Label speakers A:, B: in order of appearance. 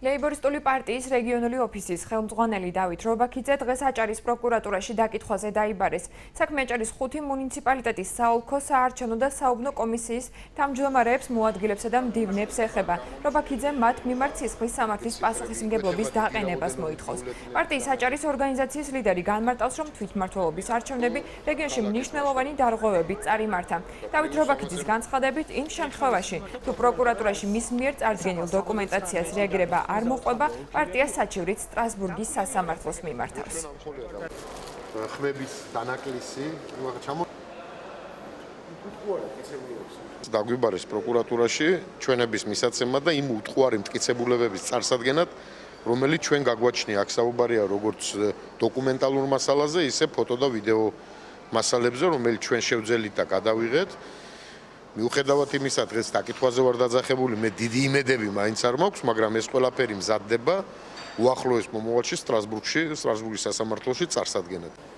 A: ლეიბორისტული პარტიის რეგიონული ოფისის ხელმძღვანელი დავით რობაქიძე დღეს აჭარის პროკურატურაში დაკითხვაზე დაიბარეს. საქმე აჭარის 5 მუნიციპალიტეტის საოლქო საარჩევნო და საუბნო კომისიის თავმჯდომარეებს, მოადგილებსა და მდივნებს ეხება. რობაქიძე მათ მიმართ სისხლის სამართლის პასუხისმგებლობის დაყენებას მოითხოვს. პარტიის აჭარის ორგანიზაციის ლიდერი განმარტავს, რომ თვითმმართველობის არჩევნები რეგიონში მნიშვნელოვანი დარღვევებით წარიმართა. დავით რობაქიძის განცხადებით, იმ შემთხვევაში, თუ პროკურატურაში მის მიერ წარდგენილ დოკუმენტაციას რეაგირება არ მოყვება, პარტია საჩივრით სტრასბურგის სასამართლოს მიმართავს.
B: ხმების დანაკლისი დაგვიბარეს პროკურატურაში ჩვენების მისაცემა და იმ უთხოვარი მტკიცებულებების წარსადგენად, რომელიც ჩვენ გაგვაჩნია, აქ საუბარია როგორც დოკუმენტალურ მასალაზე, ისე ფოტო და ვიდეო მასალებზე, რომელიც ჩვენ შევძელით და გადავიღეთ. მიუხედავად იმისა, დღეს დაკითხვაზე ვარ დაძახებული, მე დიდი იმედები მაინც არ მაქვს, მაგრამ ეს ყველაფერი მზადდება უახლოეს მომავალში სტრასბურგის სასამართლოში წარსადგენად.